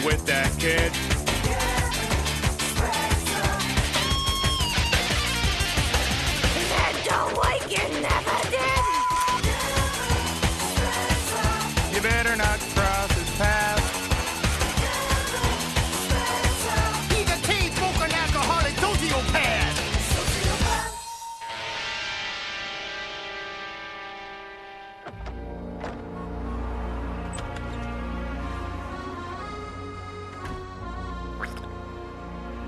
with that kid. Don't like you never did. You better not cross his path. He's a chain-smoking alcoholic sociopath.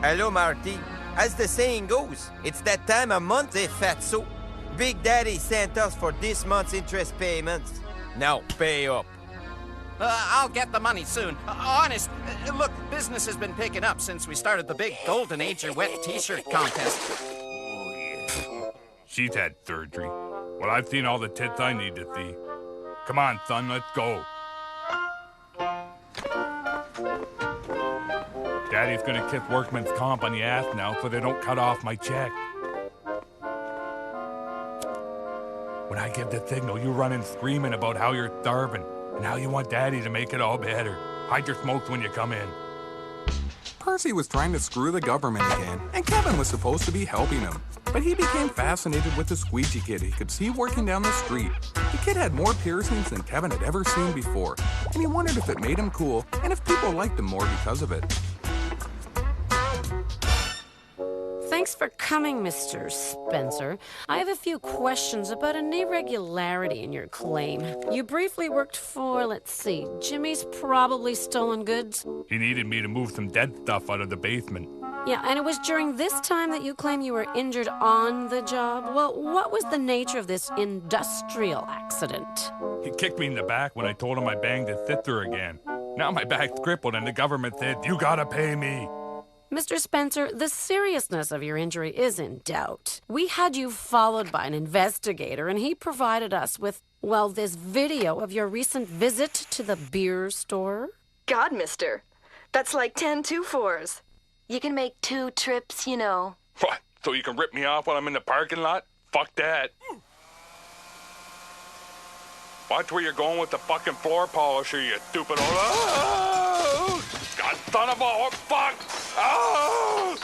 Hello, Marty. As the saying goes, it's that time of month, fatso. Big Daddy sent us for this month's interest payments. Now, pay up. I'll get the money soon. Honest, look, business has been picking up since we started the big Golden Age or Wet T-shirt contest. Oh, yeah. She's had surgery. Well, I've seen all the tits I need to see. Come on, son, let's go. Daddy's gonna kiss workman's comp on the ass now so they don't cut off my check. When I give the signal, you run in screaming about how you're starving and how you want Daddy to make it all better. Hide your smokes when you come in. Percy was trying to screw the government again, and Kevin was supposed to be helping him. But he became fascinated with the squeegee kid he could see working down the street. The kid had more piercings than Kevin had ever seen before, and he wondered if it made him cool and if people liked him more because of it. Thanks for coming, Mr. Spencer. I have a few questions about an irregularity in your claim. You briefly worked for, let's see, Jimmy's Probably Stolen Goods? He needed me to move some dead stuff out of the basement. Yeah, and it was during this time that you claim you were injured on the job? Well, what was the nature of this industrial accident? He kicked me in the back when I told him I banged his sister again. Now my back's crippled and the government said, you gotta pay me. Mr. Spencer, the seriousness of your injury is in doubt. We had you followed by an investigator, and he provided us with, well, this video of your recent visit to the beer store. God, mister. That's like 10 2-4s. You can make 2 trips, you know. What? So you can rip me off while I'm in the parking lot? Fuck that. Watch where you're going with the fucking floor polisher, you stupid old... Oh! God son of a... Fuck! Oh!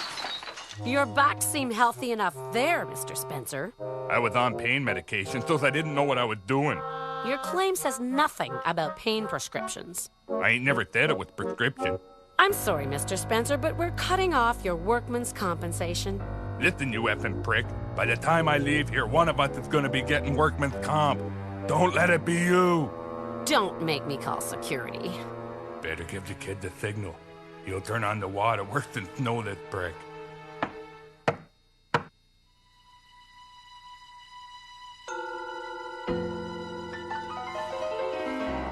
Your back seemed healthy enough there, Mr. Spencer. I was on pain medication, so I didn't know what I was doing. Your claim says nothing about pain prescriptions. I ain't never said it was prescription. I'm sorry, Mr. Spencer, but we're cutting off your workman's compensation. Listen, you effing prick. By the time I leave here, one of us is gonna be getting workman's comp. Don't let it be you. Don't make me call security. Better give the kid the signal. He'll turn on the water worse than snow this brick.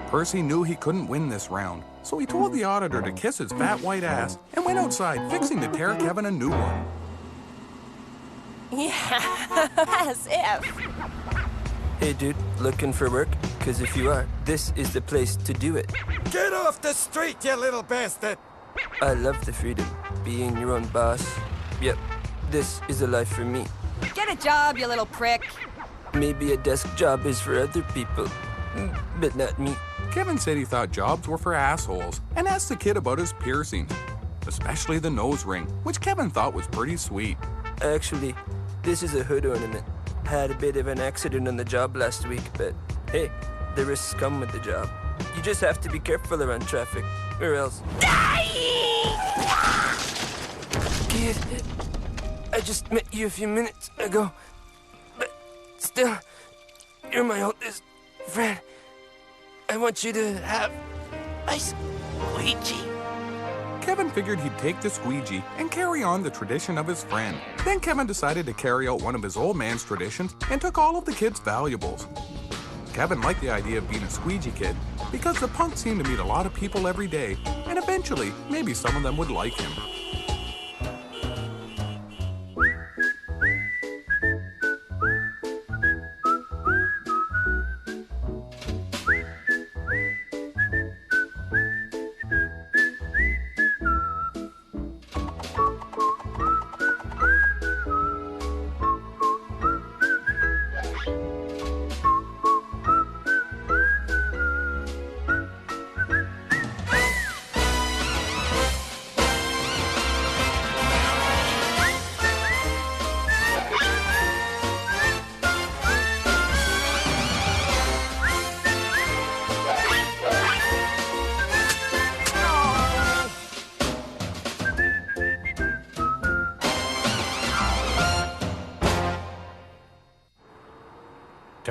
Percy knew he couldn't win this round, so he told the auditor to kiss his fat white ass and went outside, fixing to tear Kevin a new one. Yeah, as if. Hey dude, looking for work? Because if you are, this is the place to do it. Get off the street, you little bastard! I love the freedom, being your own boss. Yep, this is a life for me. Get a job, you little prick. Maybe a desk job is for other people, but not me. Kevin said he thought jobs were for assholes and asked the kid about his piercings, especially the nose ring, which Kevin thought was pretty sweet. Actually, this is a hood ornament. Had a bit of an accident on the job last week, but hey, the risks come with the job. You just have to be careful around traffic, or else... Kid, I just met you a few minutes ago, but still, you're my oldest friend. I want you to have my squeegee. Kevin figured he'd take the squeegee and carry on the tradition of his friend. Then Kevin decided to carry out one of his old man's traditions and took all of the kid's valuables. Kevin liked the idea of being a squeegee kid because the punk seemed to meet a lot of people every day, and eventually, maybe some of them would like him.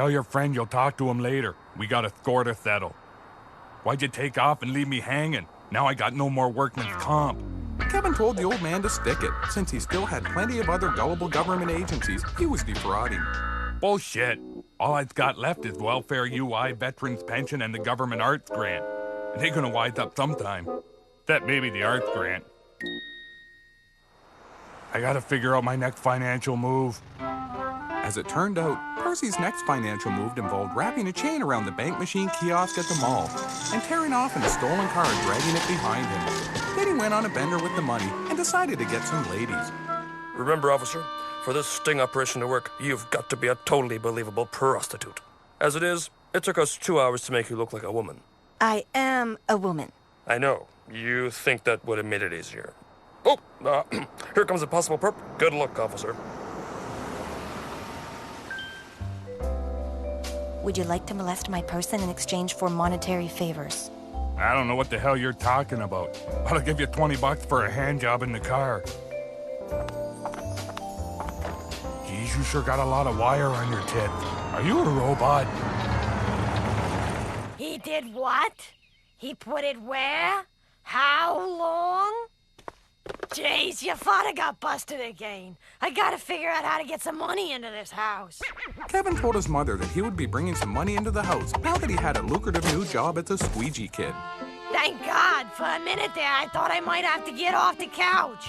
Tell your friend you'll talk to him later. We got a score to settle. Why'd you take off and leave me hanging? Now I got no more workman's comp. Kevin told the old man to stick it, since he still had plenty of other gullible government agencies he was defrauding. Bullshit. All I've got left is welfare UI, veterans pension, and the government arts grant. And they're gonna wise up sometime. That maybe the arts grant. I gotta figure out my next financial move. As it turned out, Percy's next financial move involved wrapping a chain around the bank machine kiosk at the mall and tearing off in a stolen car, dragging it behind him. Then he went on a bender with the money and decided to get some ladies. Remember, officer, for this sting operation to work, you've got to be a totally believable prostitute. As it is, it took us 2 hours to make you look like a woman. I am a woman. I know. You think that would have made it easier. Oh, here comes a possible perp. Good luck, officer. Would you like to molest my person in exchange for monetary favors? I don't know what the hell you're talking about. I'll give you $20 for a hand job in the car. Geez, you sure got a lot of wire on your tits. Are you a robot? He did what? He put it where? How long? Jeez, your father got busted again. I gotta figure out how to get some money into this house. Kevin told his mother that he would be bringing some money into the house now that he had a lucrative new job as a squeegee kid. Thank God. For a minute there, I thought I might have to get off the couch.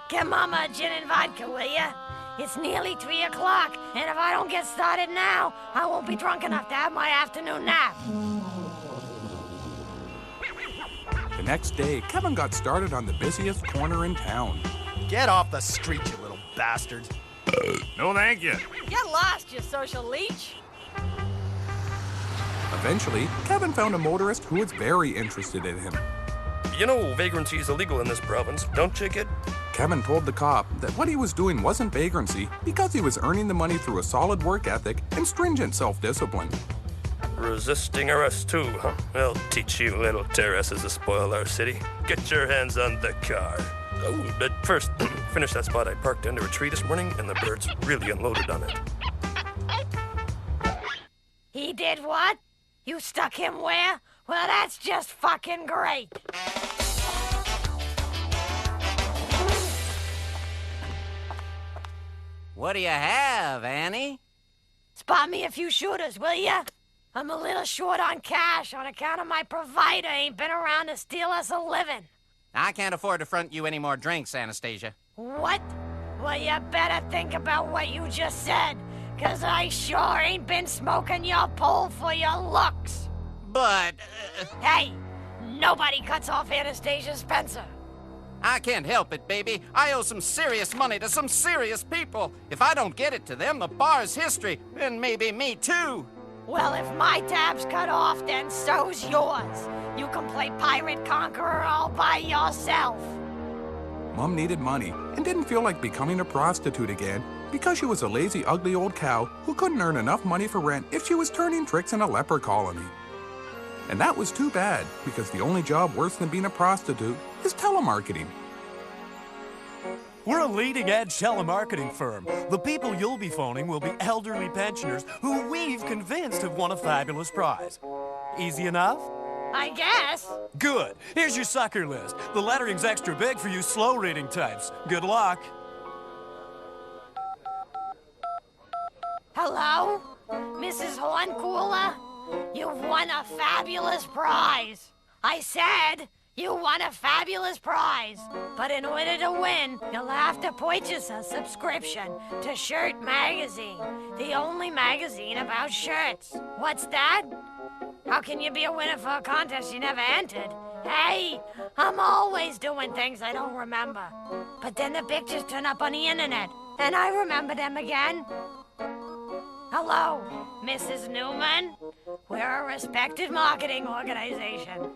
Get Mama a gin and vodka, will ya? It's nearly 3 o'clock, and if I don't get started now, I won't be drunk enough to have my afternoon nap. The next day, Kevin got started on the busiest corner in town. Get off the street, you little bastard. No, thank you. Get lost, you social leech. Eventually, Kevin found a motorist who was very interested in him. You know vagrancy is illegal in this province, don't you, kid? Kevin told the cop that what he was doing wasn't vagrancy because he was earning the money through a solid work ethic and stringent self-discipline. Resisting arrest, too, huh? I'll teach you little terraces to spoil our city. Get your hands on the car. Oh, but first, finish that spot I parked under a tree this morning, and the birds really unloaded on it. He did what? You stuck him where? Well, that's just fucking great. What do you have, Annie? Spot me a few shooters, will ya? I'm a little short on cash on account of my provider ain't been around to steal us a living. I can't afford to front you any more drinks, Anastasia. What? Well, you better think about what you just said, 'cause I sure ain't been smoking your pole for your looks. But... Hey, nobody cuts off Anastasia Spencer. I can't help it, baby. I owe some serious money to some serious people. If I don't get it to them, the bar's history, and maybe me too. Well, if my tab's cut off, then so's yours. You can play pirate conqueror all by yourself. Mom needed money and didn't feel like becoming a prostitute again because she was a lazy, ugly old cow who couldn't earn enough money for rent if she was turning tricks in a leper colony. And that was too bad, because the only job worse than being a prostitute is telemarketing. We're a leading-edge telemarketing firm. The people you'll be phoning will be elderly pensioners who we've convinced have won a fabulous prize. Easy enough? I guess. Good. Here's your sucker list. The lettering's extra big for you slow-reading types. Good luck. Hello? Mrs. Horncooler? You've won a fabulous prize. I said you won a fabulous prize. But in order to win, you'll have to purchase a subscription to Shirt Magazine, the only magazine about shirts. What's that? How can you be a winner for a contest you never entered? Hey, I'm always doing things I don't remember. But then the pictures turn up on the internet, and I remember them again. Hello, Mrs. Newman. We're a respected marketing organization.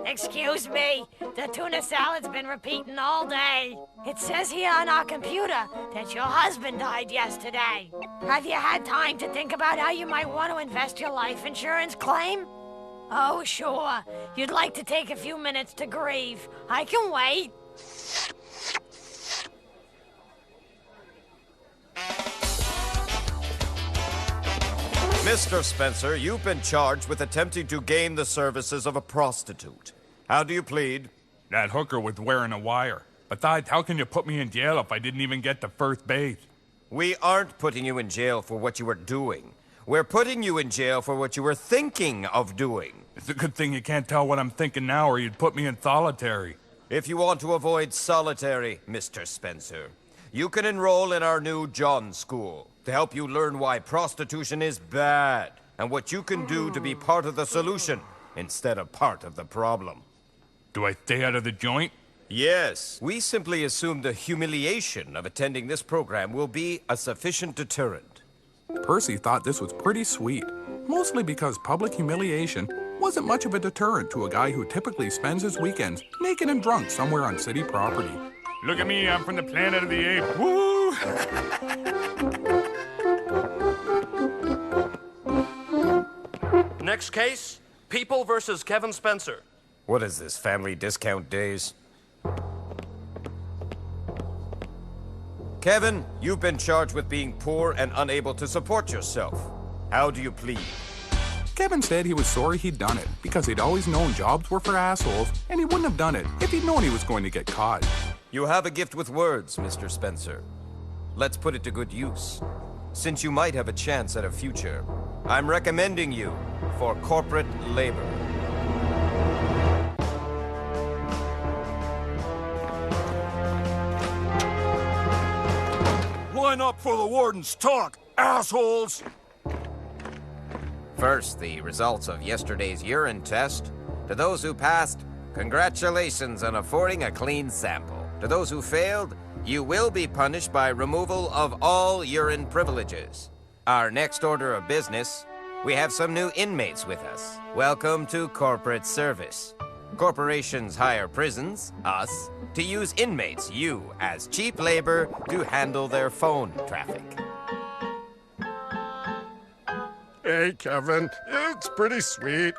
Excuse me, the tuna salad's been repeating all day. It says here on our computer that your husband died yesterday. Have you had time to think about how you might want to invest your life insurance claim? Oh, sure. You'd like to take a few minutes to grieve. I can wait. Mr. Spencer, you've been charged with attempting to gain the services of a prostitute. How do you plead? That hooker was wearing a wire. Besides, how can you put me in jail if I didn't even get to first base? We aren't putting you in jail for what you were doing. We're putting you in jail for what you were thinking of doing. It's a good thing you can't tell what I'm thinking now, or you'd put me in solitary. If you want to avoid solitary, Mr. Spencer, you can enroll in our new John School to help you learn why prostitution is bad and what you can do to be part of the solution instead of part of the problem. Do I stay out of the joint? Yes. We simply assume the humiliation of attending this program will be a sufficient deterrent. Percy thought this was pretty sweet, mostly because public humiliation wasn't much of a deterrent to a guy who typically spends his weekends naked and drunk somewhere on city property. Look at me, I'm from the planet of the apes. Woo! Next case, People versus Kevin Spencer. What is this, family discount days? Kevin, you've been charged with being poor and unable to support yourself. How do you plead? Kevin said he was sorry he'd done it because he'd always known jobs were for assholes and he wouldn't have done it if he'd known he was going to get caught. You have a gift with words, Mr. Spencer. Let's put it to good use. Since you might have a chance at a future, I'm recommending you for corporate labor. Line up for the warden's talk, assholes! First, the results of yesterday's urine test. To those who passed, congratulations on affording a clean sample. To those who failed, you will be punished by removal of all urine privileges. Our next order of business, we have some new inmates with us. Welcome to corporate service. Corporations hire prisons, us, to use inmates, you, as cheap labor to handle their phone traffic. Hey, Kevin, it's pretty sweet.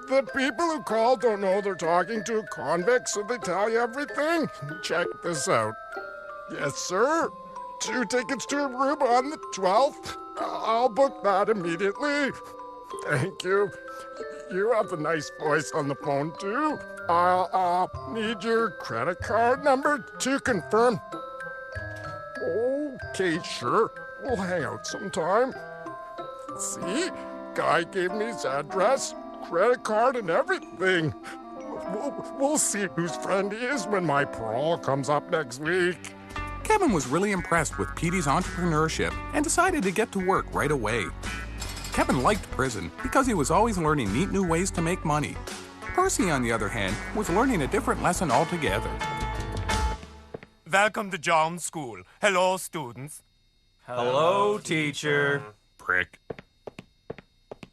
The people who call don't know they're talking to a convict, so they tell you everything. Check this out. Yes, sir. 2 tickets to a room on the 12th. I'll book that immediately. Thank you. You have a nice voice on the phone, too. I'll need your credit card number to confirm. Okay, sure. We'll hang out sometime. See? Guy gave me his address, credit card, and everything. We'll see whose friend he is when my parole comes up next week. Kevin was really impressed with Petey's entrepreneurship and decided to get to work right away. Kevin liked prison because he was always learning neat new ways to make money. Percy, on the other hand, was learning a different lesson altogether. Welcome to John School. Hello, students. Hello, teacher. Prick.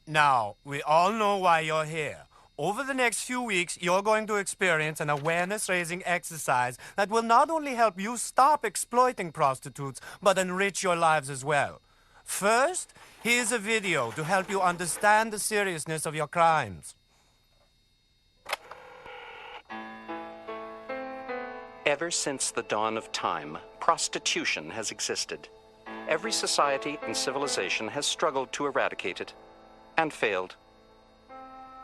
Now, we all know why you're here. Over the next few weeks, you're going to experience an awareness-raising exercise that will not only help you stop exploiting prostitutes, but enrich your lives as well. First, here's a video to help you understand the seriousness of your crimes. Ever since the dawn of time, prostitution has existed. Every society and civilization has struggled to eradicate it, and failed.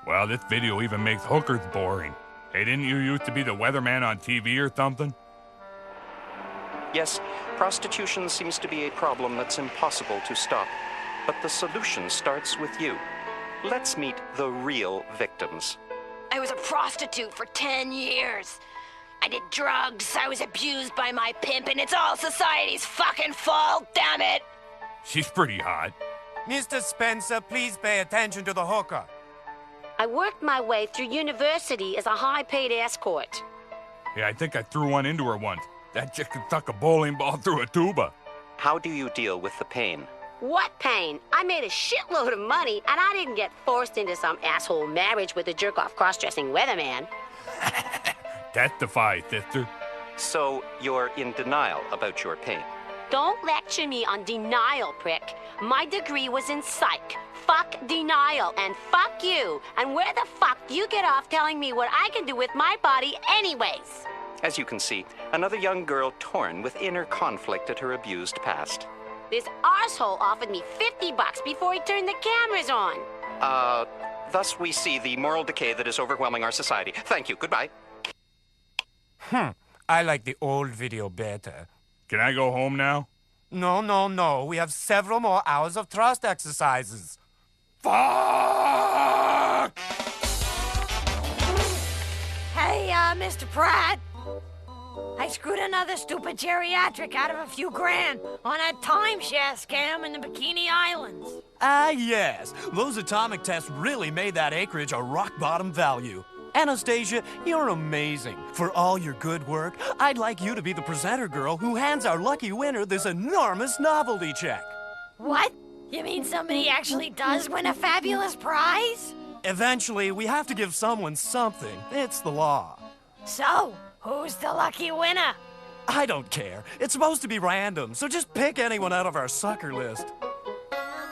Well, this video even makes hookers boring. Hey, didn't you used to be the weatherman on TV or something? Yes, prostitution seems to be a problem that's impossible to stop. But the solution starts with you. Let's meet the real victims. I was a prostitute for 10 years. I did drugs, I was abused by my pimp, and it's all society's fucking fault, damn it! She's pretty hot. Mr. Spencer, please pay attention to the hooker. I worked my way through university as a high-paid escort. Yeah, I think I threw one into her once. That chick could suck a bowling ball through a tuba. How do you deal with the pain? What pain? I made a shitload of money, and I didn't get forced into some asshole marriage with a jerk-off cross-dressing weatherman. Testify, sister. So you're in denial about your pain? Don't lecture me on denial, prick. My degree was in psych. Fuck denial, and fuck you. And where the fuck do you get off telling me what I can do with my body anyways? As you can see, another young girl torn with inner conflict at her abused past. This arsehole offered me $50 before he turned the cameras on. Thus we see the moral decay that is overwhelming our society. Thank you. Goodbye. I like the old video better. Can I go home now? No. We have several more hours of thrust exercises. Fuck! Hey, Mr. Pratt. I screwed another stupid geriatric out of a few grand on a timeshare scam in the Bikini Islands. Ah, yes. Those atomic tests really made that acreage a rock-bottom value. Anastasia, you're amazing. For all your good work, I'd like you to be the presenter girl who hands our lucky winner this enormous novelty check. What? You mean somebody actually does win a fabulous prize? Eventually, we have to give someone something. It's the law. So, who's the lucky winner? I don't care. It's supposed to be random, so just pick anyone out of our sucker list.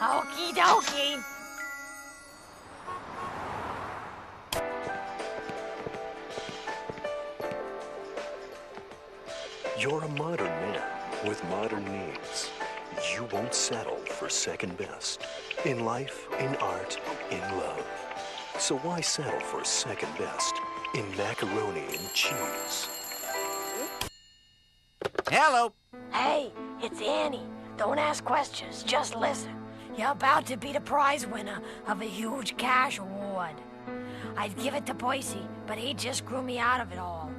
Okie dokie. You're a modern man with modern needs. You won't settle for second best. In life, in art, in love. So why settle for second best in macaroni and cheese? Hello. Hey, it's Annie. Don't ask questions, just listen. You're about to be the prize winner of a huge cash award. I'd give it to Percy, but he'd just screw me out of it all.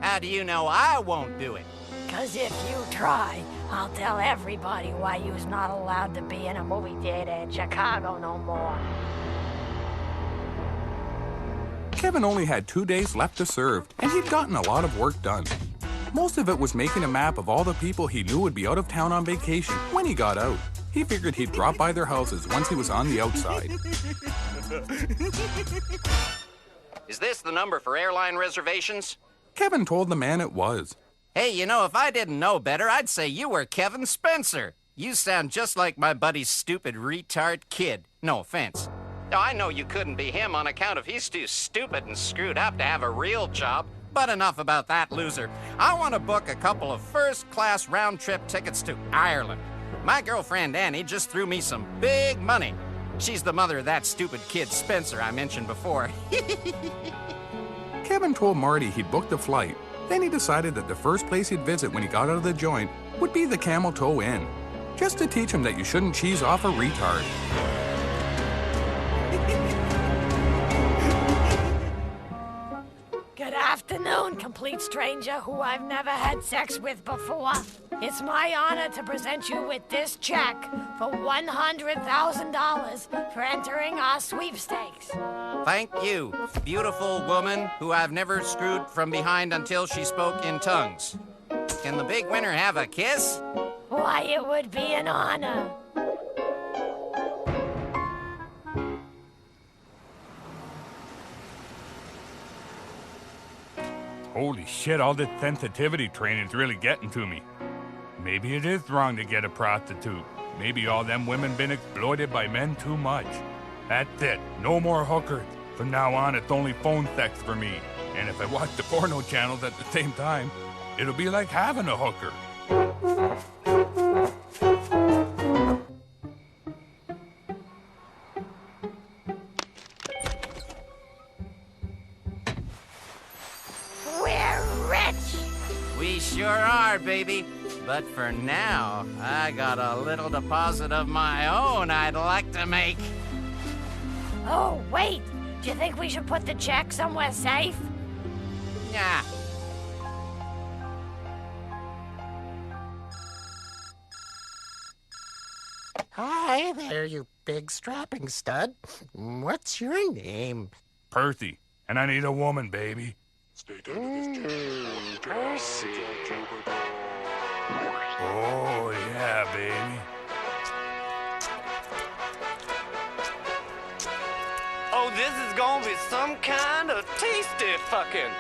How do you know I won't do it? 'Cause if you try, I'll tell everybody why you's not allowed to be in a movie theater in Chicago no more. Kevin only had 2 days left to serve, and he'd gotten a lot of work done. Most of it was making a map of all the people he knew would be out of town on vacation when he got out. He figured he'd drop by their houses once he was on the outside. Is this the number for airline reservations? Kevin told the man it was. Hey, you know, if I didn't know better, I'd say you were Kevin Spencer. You sound just like my buddy's stupid retard kid. No offense. Now, I know you couldn't be him on account of he's too stupid and screwed up to have a real job. But enough about that loser. I want to book a couple of first-class round-trip tickets to Ireland. My girlfriend Annie just threw me some big money. She's the mother of that stupid kid Spencer I mentioned before. Kevin told Marty he'd booked the flight. Then he decided that the first place he'd visit when he got out of the joint would be the Camel Toe Inn, just to teach him that you shouldn't cheese off a retard. Good afternoon, complete stranger who I've never had sex with before. It's my honor to present you with this check for $100,000 for entering our sweepstakes. Thank you, beautiful woman who I've never screwed from behind until she spoke in tongues. Can the big winner have a kiss? Why, it would be an honor. Holy shit, all this sensitivity training's really getting to me. Maybe it is wrong to get a prostitute. Maybe all them women been exploited by men too much. That's it. No more hookers. From now on, it's only phone sex for me. And if I watch the porno channels at the same time, it'll be like having a hooker. We're rich! We sure are, baby. But for now, I got a little deposit of my own I'd like to make. Oh, wait. Do you think we should put the check somewhere safe? Yeah. Hi there, you big strapping stud. What's your name? Percy. And I need a woman, baby. Stay tuned to this Percy. Oh, yeah, baby. Oh, this is gonna be some kind of tasty fucking.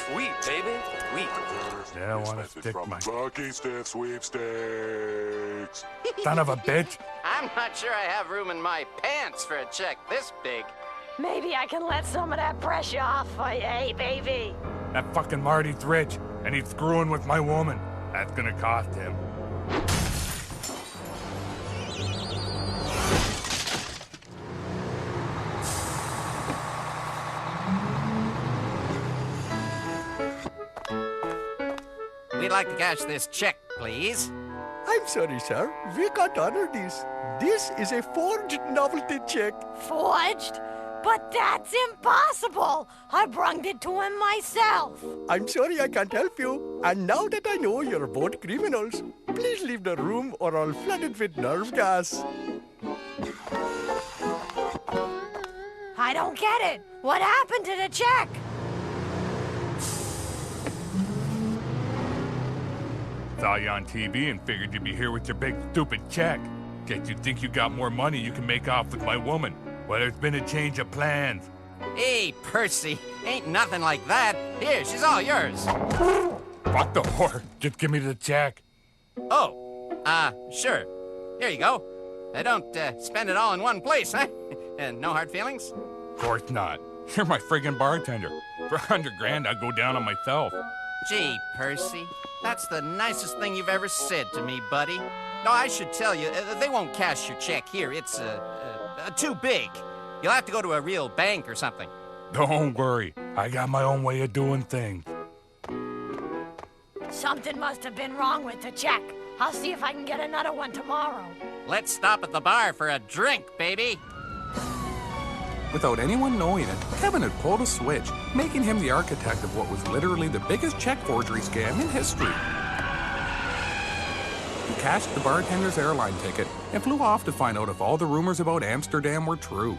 Sweet, baby. Sweet. Yeah, I want to stick my... Lucky Stiff Sweepstakes. Son of a bitch. I'm not sure I have room in my pants for a check this big. Maybe I can let some of that pressure off for you, hey, baby. That fucking Marty's rich, and he's screwing with my woman. That's gonna cost him. we'd like to cash this check, please. I'm sorry, sir. We can't honor this. This is a forged novelty check. Forged? But that's impossible. I brunged it to him myself. I'm sorry I can't help you. And now that I know you're both criminals, please leave the room or I'll flood it with nerve gas. I don't get it. What happened to the check? Saw you on TV and figured you'd be here with your big stupid check. Guess you think you got more money you can make off with my woman. Well, there's been a change of plans. Hey, Percy, ain't nothing like that. Here, she's all yours. Fuck the whore. Just give me the check. Oh, sure. Here you go. I don't spend it all in one place, huh? No hard feelings? Of course not. You're my friggin' bartender. For $100,000, I'd go down on myself. Gee, Percy, that's the nicest thing you've ever said to me, buddy. No, I should tell you, they won't cash your check here. It's, too big. You'll have to go to a real bank or something. Don't worry. I got my own way of doing things. Something must have been wrong with the check. I'll see if I can get another one tomorrow. Let's stop at the bar for a drink, baby. Without anyone knowing it, Kevin had pulled a switch, making him the architect of what was literally the biggest check forgery scam in history. He cashed the bartender's airline ticket and flew off to find out if all the rumors about Amsterdam were true.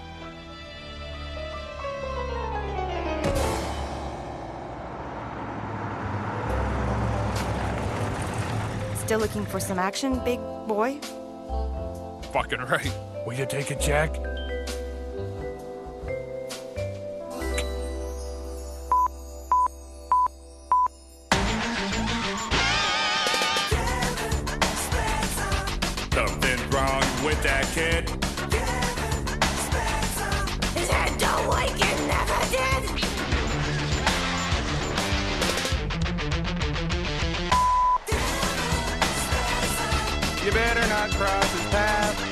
Still looking for some action, big boy? Fucking right. Will you take a check? Something's wrong with that kid. His head don't like it never did. You better not cross his path.